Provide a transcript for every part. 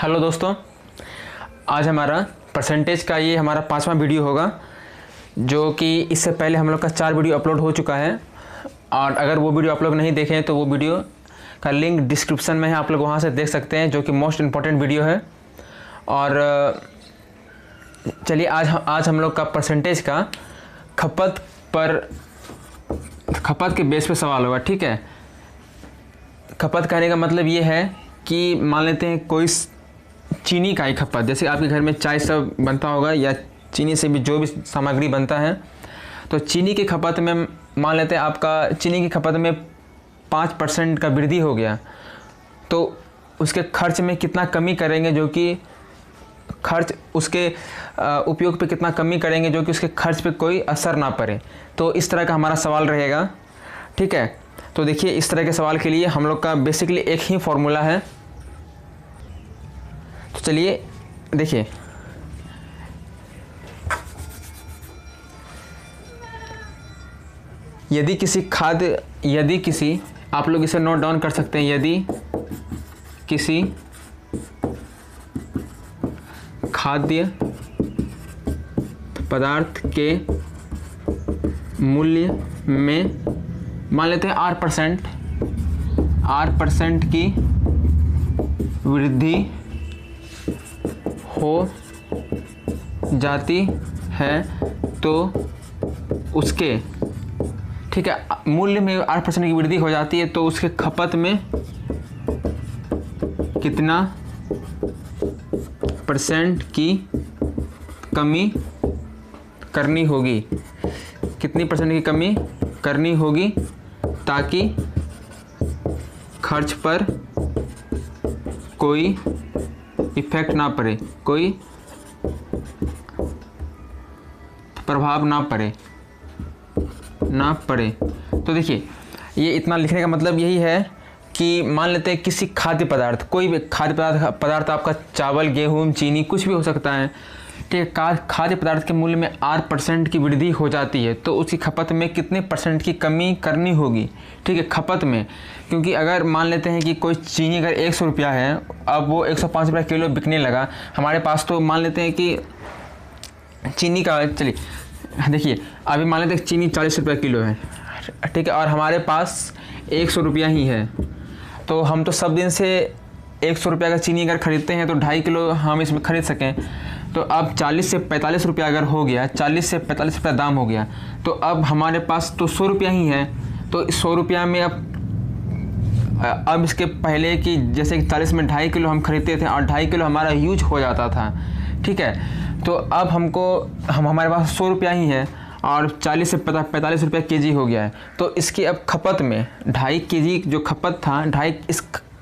Hello दोस्तों, आज हमारा परसेंटेज का ये हमारा 5वां वीडियो होगा, जो कि इससे पहले हम लोग का 4 वीडियो अपलोड हो चुका है। और अगर वो वीडियो आप लोग नहीं देखें तो वो वीडियो का लिंक डिस्क्रिप्शन में है, आप लोग वहाँ से देख सकते हैं, जो कि मोस्ट इम्पॉर्टेंट वीडियो है। और चलिए आज हम लोग का परसेंटेज का खपत के बेस पे सवाल होगा। ठीक है, खपत कहने का मतलब ये है कि मान लेते हैं कोई चीनी का ही खपत, जैसे आपके घर में चाय सब बनता होगा या चीनी से भी जो भी सामग्री बनता है, तो चीनी की खपत में मान लेते हैं आपका चीनी की खपत में 5% का वृद्धि हो गया, तो उसके खर्च में कितना कमी करेंगे, जो कि खर्च उसके उपयोग पे कितना कमी करेंगे जो कि उसके खर्च पे कोई असर ना पड़े। तो इस तरह का हमारा सवाल रहेगा। ठीक है, तो देखिए इस तरह के सवाल के लिए हम लोग का बेसिकली एक ही फॉर्मूला है। तो चलिए देखिए, यदि किसी आप लोग इसे नोट डाउन कर सकते हैं, यदि किसी खाद्य पदार्थ के मूल्य में मान लेते हैं R% की वृद्धि हो जाती है, तो उसके ठीक है मूल्य में 8% की वृद्धि हो जाती है, तो उसके खपत में कितना % की कमी करनी होगी, कितनी % की कमी करनी होगी, ताकि खर्च पर कोई इफेक्ट ना पड़े, कोई प्रभाव ना पड़े। तो देखिए ये इतना लिखने का मतलब यही है कि मान लेते हैं किसी खाद्य पदार्थ, कोई भी खाद्य पदार्थ आपका चावल, गेहूं, चीनी कुछ भी हो सकता है। ठीक है, खाद्य पदार्थ के मूल्य में 8% की वृद्धि हो जाती है, तो उसकी खपत में कितने % की कमी करनी होगी। ठीक है, खपत में, क्योंकि अगर मान लेते हैं कि कोई चीनी अगर 100 रुपया है, अब वो 105 रुपया किलो बिकने लगा हमारे पास, तो मान लेते हैं कि चीनी का, चलिए देखिए अभी मान लेते हैं चीनी 40 रुपया किलो है। ठीक है, और हमारे पास 100 रुपया ही है, तो हम तो सब दिन से 100 रुपया का चीनी अगर ख़रीदते हैं तो 2.5 किलो हम इसमें ख़रीद सकें। तो अब 40 से 45 रुपया अगर हो गया, 40 से 45 रुपया दाम हो गया, तो अब हमारे पास तो 100 रुपया ही है। तो 100 रुपया में अब इसके पहले कि जैसे कि 40 में 2.5 किलो हम खरीदते थे और 2.5 किलो हमारा यूज हो जाता था। ठीक है, तो अब हमारे पास 100 रुपया ही है और 40 से 45 रुपया केजी हो गया है, तो इसकी अब खपत में 2.5 केजी जो खपत था,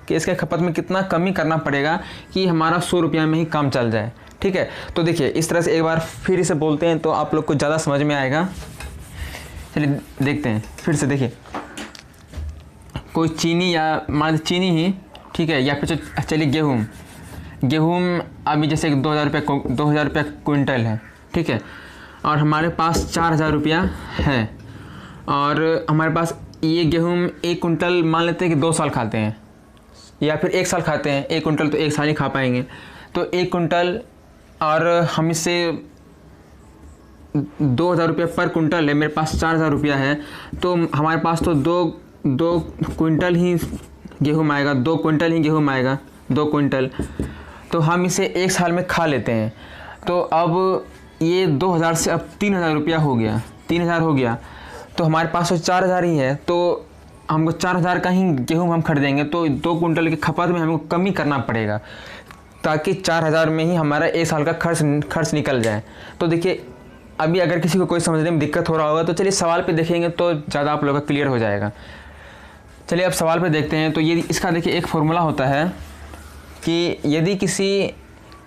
इसके खपत में कितना कमी करना पड़ेगा कि हमारा 100 रुपया में ही काम चल जाए। ठीक है, तो देखिए इस तरह से एक बार फिर इसे बोलते हैं तो आप लोग को ज़्यादा समझ में आएगा। चलिए देखते हैं फिर से। देखिए कोई चीनी या मान चीनी ही, ठीक है, या फिर चलिए गेहूँ अभी जैसे 2000 रुपया क्विंटल है। ठीक है, और हमारे पास 4000 रुपया है, और हमारे पास ये गेहूँ 1 कुंटल मान लेते हैं कि 2 साल खाते हैं या फिर 1 साल खाते हैं। 1 कुंटल तो 1 साल ही खा पाएंगे, तो 1 कुंटल, और हम इससे 2000 रुपया पर कुंटल है, मेरे पास 4000 रुपया है, तो हमारे पास तो दो क्विंटल ही गेहूँ आएगा, 2 कुंटल ही गेहूँ आएगा, 2 कुंटल। तो हम इसे 1 साल में खा लेते हैं, तो अब ये 2000 से अब 3000 रुपया हो गया, 3000 हो गया, तो हमारे पास तो 4000 ही है, तो हमको 4000 का ही गेहूँ हम खरीदेंगे, तो 2 कुंटल की खपत में हमको कमी करना पड़ेगा, ताकि 4000 में ही हमारा 1 साल का खर्च निकल जाए। तो देखिए अभी अगर किसी को कोई समझने में दिक्कत हो रहा होगा तो चलिए सवाल पे देखेंगे तो ज़्यादा आप लोगों का क्लियर हो जाएगा। चलिए अब सवाल पे देखते हैं। तो ये इसका देखिए एक फॉर्मूला होता है कि यदि किसी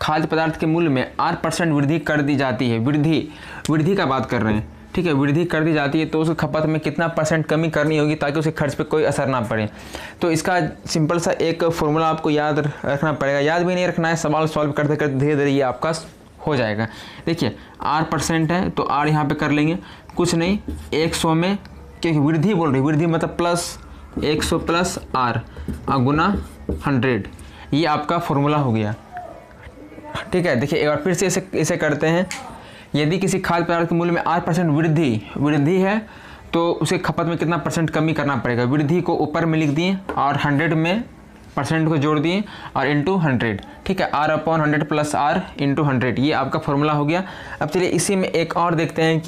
खाद्य पदार्थ के मूल्य में 8% वृद्धि कर दी जाती है, वृद्धि का बात कर रहे हैं। ठीक है, वृद्धि कर दी जाती है, तो उस खपत में कितना % कमी करनी होगी ताकि उसके खर्च पे कोई असर ना पड़े। तो इसका सिंपल सा एक फॉर्मूला आपको याद रखना पड़ेगा, याद भी नहीं रखना है, सवाल सॉल्व करते करते धीरे धीरे ये आपका हो जाएगा। देखिए R% है तो R यहाँ पे कर लेंगे, कुछ नहीं 100 में, क्योंकि वृद्धि बोल रही, वृद्धि मतलब प्लस 100 प्लस R गुना 100, ये आपका फॉर्मूला हो गया। ठीक है, देखिए एक बार फिर से इसे करते हैं। यदि किसी खाद्य पदार्थ के मूल्य में 8% वृद्धि है तो उसे खपत में कितना परसेंट कमी करना पड़ेगा। वृद्धि को ऊपर में लिख दिए और 100 में परसेंट को जोड़ दिए और इंटू 100। ठीक है, R/100 प्लस R इंटू 100, ये आपका फॉर्मूला हो गया। अब चलिए इसी में एक और देखते हैं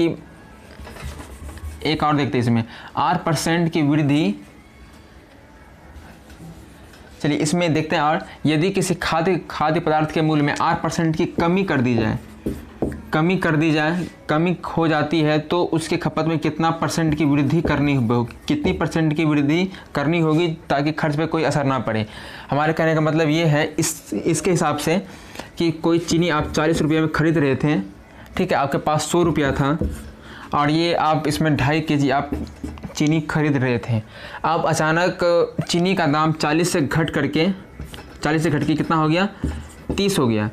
इसमें R% की वृद्धि। चलिए इसमें देखते हैं, और यदि किसी खाद्य पदार्थ के मूल्य में 8% की कमी कर दी जाए, कमी हो जाती है तो उसके खपत में कितना परसेंट की वृद्धि करनी होगी, कितनी परसेंट की वृद्धि करनी होगी ताकि खर्च पे कोई असर ना पड़े। हमारे कहने का मतलब ये है इसके हिसाब से कि कोई चीनी आप 40 रुपये में ख़रीद रहे थे, ठीक है, आपके पास 100 रुपया था और ये आप इसमें 2.5 kg आप चीनी खरीद रहे थे। अब अचानक चीनी का दाम 40 से घट के कितना हो गया, 30 हो गया।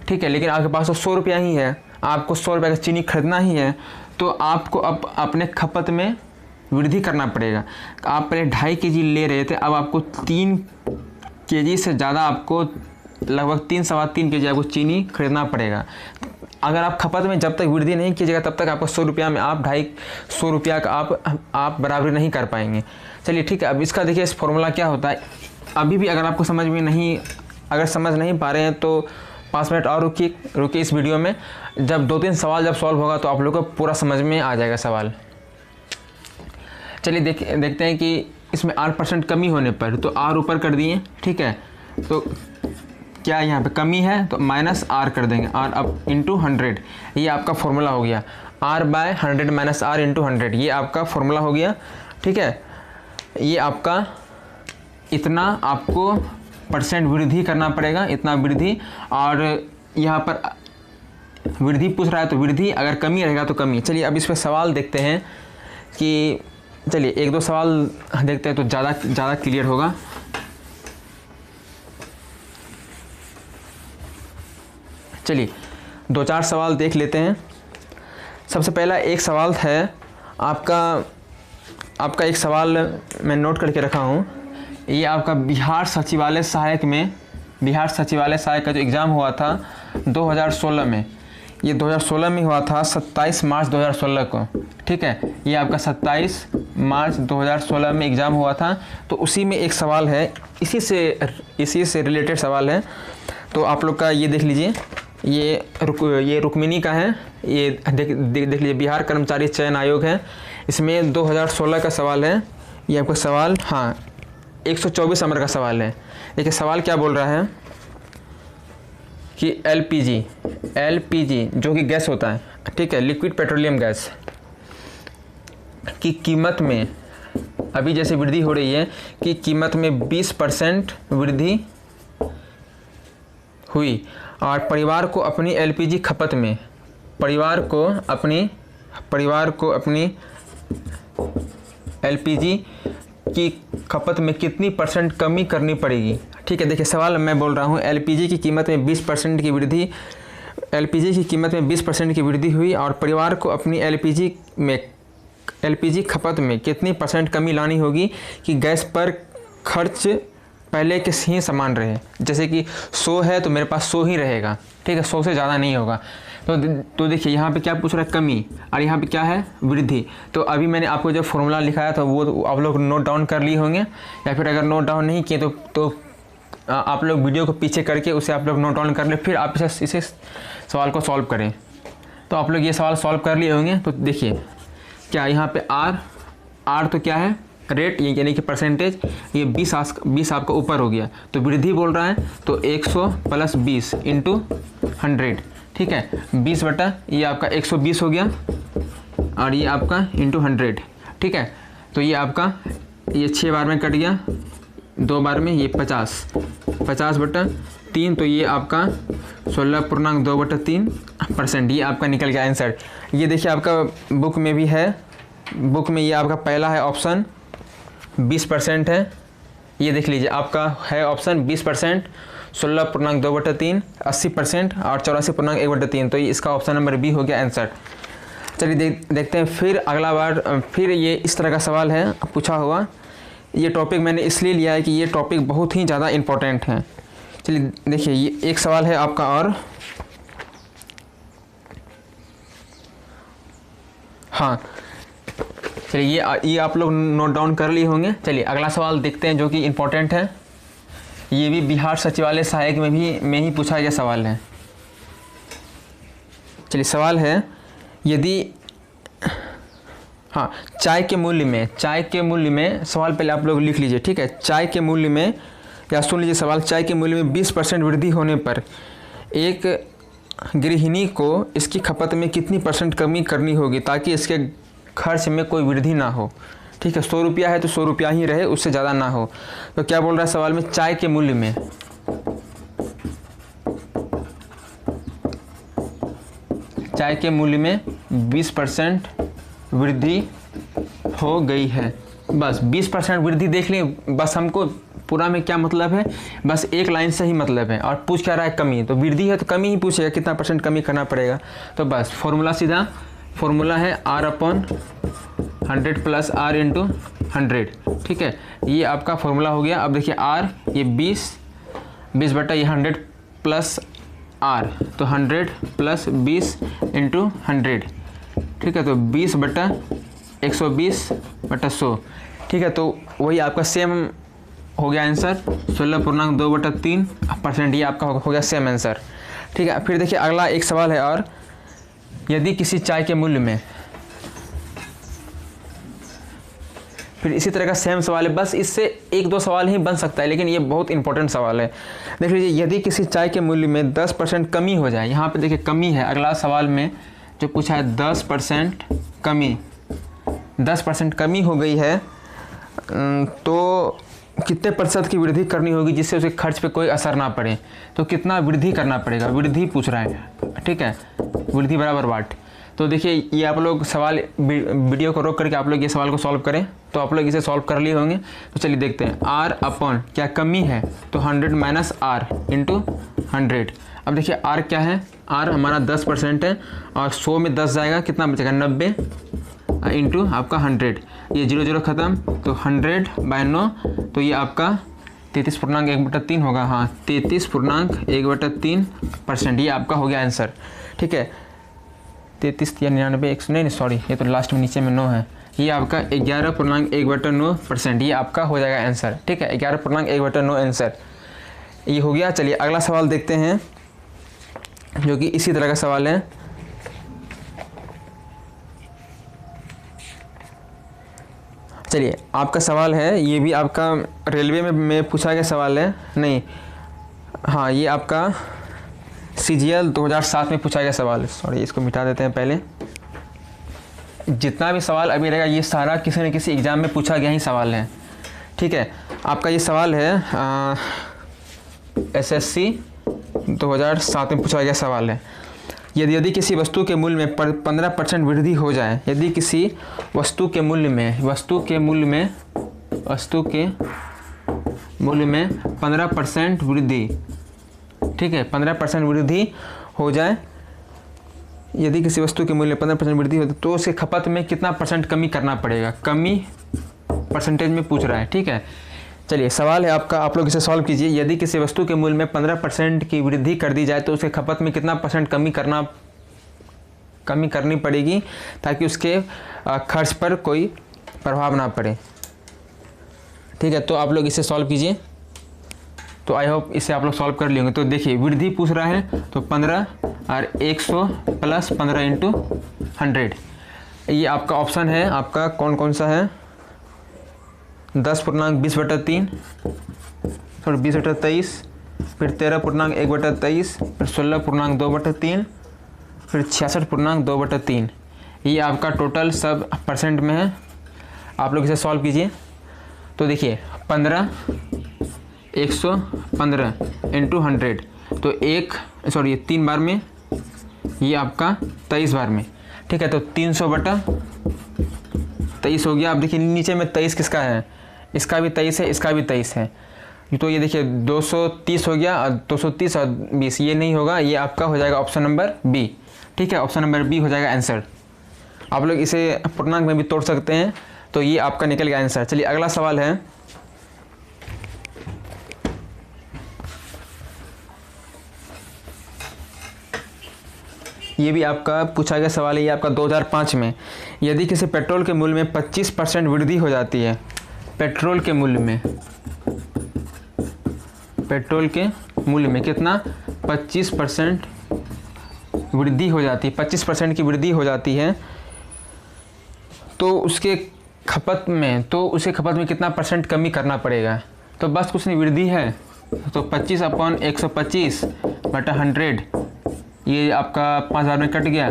ठीक है, लेकिन आपके पास तो 100 रुपया ही है, आपको 100 रुपये का चीनी खरीदना ही है, तो आपको अब अपने खपत में वृद्धि करना पड़ेगा। आप पहले 2.5 kg ले रहे थे, अब आपको 3 kg से ज़्यादा, आपको लगभग 3-3.25 kg आपको चीनी खरीदना पड़ेगा। अगर आप खपत में जब तक वृद्धि नहीं कीजिएगा तब तक आपको 100 रुपया में आप 250 रुपया का आप बराबरी नहीं कर पाएंगे। चलिए ठीक है, अब इसका देखिए इस फॉर्मूला क्या होता है। अभी भी अगर आपको समझ नहीं पा रहे हैं तो 5 मिनट और रुकिए इस वीडियो में। जब 2-3 सवाल जब सॉल्व होगा तो आप लोगों को पूरा समझ में आ जाएगा सवाल। चलिए देखते हैं कि इसमें 8% कमी होने पर तो R ऊपर कर दिए, ठीक है, तो क्या यहाँ पे कमी है तो -R कर देंगे, R अब इंटू 100, ये आपका फॉर्मूला हो गया। R/100 -R इंटू 100, ये आपका फॉर्मूला हो गया। ठीक है, ये आपका इतना आपको परसेंट वृद्धि करना पड़ेगा, इतना वृद्धि, और यहाँ पर वृद्धि पूछ रहा है तो वृद्धि, अगर कमी रहेगा तो कमी। चलिए अब इस पर सवाल देखते हैं कि, चलिए 1-2 सवाल देखते हैं तो ज़्यादा क्लियर होगा। चलिए 2-4 सवाल देख लेते हैं। सबसे पहला एक सवाल है आपका एक सवाल मैं नोट करके रखा हूँ। ये आपका बिहार सचिवालय सहायक का जो एग्ज़ाम हुआ था 2016 में, ये 2016 में हुआ था, 27 मार्च 2016 को। ठीक है, ये आपका 27 मार्च 2016 में एग्ज़ाम हुआ था। तो उसी में एक सवाल है, इसी से रिलेटेड सवाल है, तो आप लोग का ये देख लीजिए। ये रुक्मिणी का है, ये देख लीजिए, बिहार कर्मचारी चयन आयोग है, इसमें 2016 का सवाल है। ये आपका सवाल 124 नंबर का सवाल है। देखिए सवाल क्या बोल रहा है कि एलपीजी जो कि गैस होता है, ठीक है, लिक्विड पेट्रोलियम गैस की कीमत में अभी जैसे वृद्धि हो रही है कि कीमत में 20% वृद्धि हुई और परिवार को अपनी एलपीजी खपत में एलपीजी की खपत में कितनी परसेंट कमी करनी पड़ेगी। ठीक है, देखिए सवाल मैं बोल रहा हूँ, एलपीजी की कीमत में 20% की वृद्धि हुई और परिवार को अपनी एलपीजी खपत में कितनी परसेंट कमी लानी होगी कि गैस पर खर्च पहले के ही समान रहे। जैसे कि 100 है तो मेरे पास 100 ही रहेगा, ठीक है, 100 से ज़्यादा नहीं होगा। तो देखिए यहाँ पे क्या पूछ रहा है, कमी, और यहाँ पे क्या है, वृद्धि। तो अभी मैंने आपको जो फॉर्मूला लिखाया था वो आप लोग नोट डाउन कर लिए होंगे, या फिर अगर नोट डाउन नहीं किए तो आप लोग वीडियो को पीछे करके उसे आप लोग नोट डाउन कर ले, फिर आप इसे सवाल को सॉल्व करें। तो आप लोग ये सवाल सॉल्व कर लिए होंगे। तो देखिए क्या यहाँ पे आर तो क्या है, रेट, यानी कि परसेंटेज, ये 20 आपका ऊपर हो गया, तो वृद्धि बोल रहा है तो 100 + 20 इंटू 100, ठीक है, 20 बटा ये आपका 120 हो गया और ये आपका इंटू 100, ठीक है। तो ये आपका 6 बार में कट गया, 2 बार में ये 50 बटा 3, तो ये आपका 16.2/3%, ये आपका निकल गया आंसर। ये देखिए आपका बुक में भी है, बुक में ये आपका पहला है ऑप्शन 20% है, ये देख लीजिए आपका है ऑप्शन 20%, 16.2/3, 80% और 84.1/3, तो ये इसका ऑप्शन नंबर बी हो गया आंसर। चलिए देखते हैं फिर अगला बार, फिर ये इस तरह का सवाल है पूछा हुआ। ये टॉपिक मैंने इसलिए लिया है कि ये टॉपिक बहुत ही ज़्यादा इम्पोर्टेंट है। चलिए देखिए ये एक सवाल है आपका और हाँ चलिए ये आप लोग नोट डाउन कर लिए होंगे। चलिए अगला सवाल देखते हैं जो कि इम्पोर्टेंट है। ये भी बिहार सचिवालय सहायक में ही पूछा गया सवाल है। चलिए सवाल है, यदि हाँ चाय के मूल्य में सवाल पहले आप लोग लिख लीजिए, ठीक है। चाय के मूल्य में, या सुन लीजिए सवाल, चाय के मूल्य में 20% वृद्धि होने पर एक गृहिणी को इसकी खपत में कितनी % कमी करनी होगी ताकि इसके खर्च में कोई वृद्धि ना हो, ठीक है। 100 रुपया है तो 100 रुपया ही रहे, उससे ज़्यादा ना हो। तो क्या बोल रहा है सवाल में, चाय के मूल्य में चाय के मूल्य में 20% वृद्धि हो गई है। बस 20% वृद्धि देख लें, बस हमको पूरा में क्या मतलब है, बस एक लाइन से ही मतलब है। और पूछ क्या रहा है, कमी, तो वृद्धि है तो कमी ही पूछेगा, कितना % कमी करना पड़ेगा। तो बस फॉर्मूला सीधा फॉर्मूला है R/100 + R × 100, ठीक है। ये आपका फॉर्मूला हो गया। अब देखिए R ये 20 बटा ये 100 + R, तो 100 + 20 × 100, ठीक है। तो 20/120/100, ठीक है। तो वही आपका सेम हो गया आंसर, 16.2/3%। ये आपका हो गया सेम आंसर, ठीक है। फिर देखिए अगला एक सवाल है, और यदि किसी चाय के मूल्य में, फिर इसी तरह का सेम सवाल है, बस इससे 1-2 सवाल ही बन सकता है, लेकिन ये बहुत इंपॉर्टेंट सवाल है। देख लीजिए, यदि किसी चाय के मूल्य में 10% कमी हो जाए, यहाँ पे देखिए कमी है, अगला सवाल में जो पूछा है 10% कमी, 10% कमी हो गई है, तो कितने % की वृद्धि करनी होगी जिससे उसके खर्च पे कोई असर ना पड़े। तो कितना वृद्धि करना पड़ेगा, वृद्धि पूछ रहा है, ठीक है। वृद्धि बराबर वाट। तो देखिए ये आप लोग सवाल वीडियो को रोक करके आप लोग ये सवाल को सॉल्व करें, तो आप लोग इसे सॉल्व कर लिए होंगे। तो चलिए देखते हैं, R/, क्या कमी है, तो 100 - R × 100। अब देखिए R क्या है, R हमारा 10% है, और 100 में 10 जाएगा, कितना बचेगा 90 × आपका 100, ये 0 0 ख़त्म, तो 100/9, तो ये आपका 33.1/3 होगा। हाँ 33.1/3%, ये आपका हो गया आंसर, ठीक है। 33 या 99 100, नहीं सॉरी, ये तो लास्ट में नीचे में 9 है, ये आपका 11.1/9%, ये आपका हो जाएगा आंसर, ठीक है। 11.1/9 आंसर ये हो गया। चलिए अगला सवाल देखते हैं जो कि इसी तरह का सवाल है। चलिए आपका सवाल है, ये भी आपका रेलवे में पूछा गया सवाल है, नहीं हाँ ये आपका CGL 2007 में पूछा गया सवाल है। सॉरी, इसको मिटा देते हैं पहले। जितना भी सवाल अभी रहेगा ये सारा किसी न किसी एग्ज़ाम में पूछा गया ही सवाल है, ठीक है। आपका ये सवाल है SSC 2007 में पूछा गया सवाल है। यदि किसी वस्तु के मूल्य में 15% वृद्धि हो जाए, यदि किसी वस्तु के मूल्य में 15% वृद्धि, ठीक है, 15% वृद्धि हो जाए, यदि किसी वस्तु के मूल्य में 15% वृद्धि हो तो उसके खपत में कितना % कमी करना पड़ेगा, कमी परसेंटेज में पूछ रहा है, ठीक है। चलिए सवाल है आपका, आप लोग इसे सॉल्व कीजिए। यदि किसी वस्तु के मूल्य में 15% की वृद्धि कर दी जाए तो उसके खपत में कितना % कमी करनी पड़ेगी ताकि उसके खर्च पर कोई प्रभाव ना पड़े, ठीक है। तो आप लोग इसे सॉल्व कीजिए। तो आई होप इसे आप लोग सॉल्व कर लेंगे। तो देखिए वृद्धि पूछ रहा है, तो 15 और 100 + 15 × 100, ये आपका ऑप्शन है, आपका कौन कौन सा है, 10.20/3, फिर 20/23, फिर 13.1/23, फिर 16.2/3, फिर 66.2/3। ये आपका टोटल सब % में है। आप लोग इसे सॉल्व कीजिए। तो देखिए 115 × 100, तो 3 बार में, ये आपका 23 बार में, ठीक है। तो 300/23 हो गया। अब देखिए नीचे में 23 किसका है, इसका भी 23 है, इसका भी 23 है, तो ये देखिए 230 हो गया, और 230 और 20 ये नहीं होगा, ये आपका हो जाएगा ऑप्शन नंबर बी, ठीक है। ऑप्शन नंबर बी हो जाएगा आंसर। आप लोग इसे पूर्णांक में भी तोड़ सकते हैं, तो ये आपका निकल गया आंसर। चलिए अगला सवाल है, ये भी आपका पूछा गया सवाल है, ये आपका 2005 में। यदि किसी पेट्रोल के मूल्य में 25% वृद्धि हो जाती है, पेट्रोल के मूल्य में कितना 25% वृद्धि हो जाती है, 25% की वृद्धि हो जाती है, तो उसके खपत में कितना परसेंट कमी करना पड़ेगा। तो बस कुछ नहीं, वृद्धि है तो 25/125 बटा 100, ये आपका 5000 में कट गया,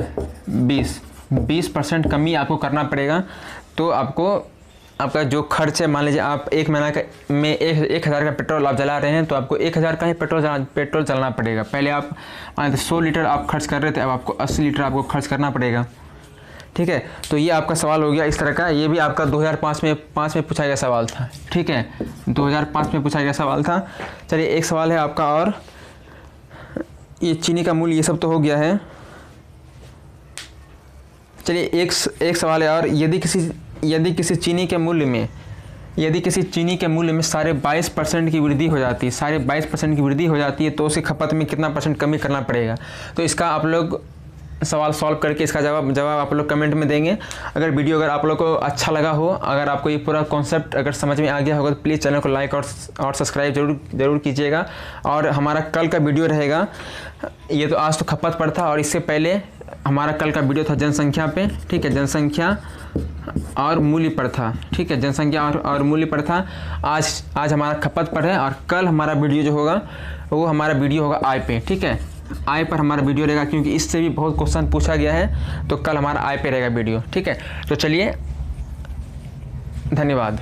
20% कमी आपको करना पड़ेगा। तो आपका जो खर्च है, मान लीजिए आप एक महीना में 1000 का पेट्रोल आप जला रहे हैं, तो आपको 1000 का ही पेट्रोल चलाना पड़ेगा। पहले आप मान लीजिए 100 लीटर आप खर्च कर रहे थे, अब आपको 80 लीटर आपको खर्च करना पड़ेगा। ठीक है, तो ये आपका सवाल हो गया इस तरह का। ये भी आपका 2005 में पूछा गया सवाल था। ठीक है, 2005 में पूछा गया सवाल था। चलिए एक सवाल है आपका और, ये चीनी का मूल्य, ये सब तो हो गया है। चलिए एक सवाल है और, यदि किसी चीनी के मूल्य में साढ़े 22% की वृद्धि हो जाती है, 22% की वृद्धि हो जाती है, तो उसे खपत में कितना परसेंट कमी करना पड़ेगा। तो इसका आप लोग सवाल सॉल्व करके इसका जवाब आप लोग कमेंट में देंगे। अगर आप लोग को अच्छा लगा हो, अगर आपको ये पूरा कॉन्सेप्ट अगर समझ में आ गया होगा, तो प्लीज़ चैनल को लाइक और सब्सक्राइब जरूर कीजिएगा। और हमारा कल का वीडियो रहेगा, ये तो आज तो खपत पर था, और इससे पहले हमारा कल का वीडियो था जनसंख्या पे। ठीक है, जनसंख्या और मूल्य पर था। ठीक है, जनसंख्या और मूल्य पर था। आज हमारा खपत पर है, और कल हमारा वीडियो जो होगा वो हमारा वीडियो होगा आय पे। ठीक है, आय पर हमारा वीडियो रहेगा, क्योंकि इससे भी बहुत क्वेश्चन पूछा गया है, तो कल हमारा आय पे रहेगा वीडियो। ठीक है, तो चलिए, धन्यवाद।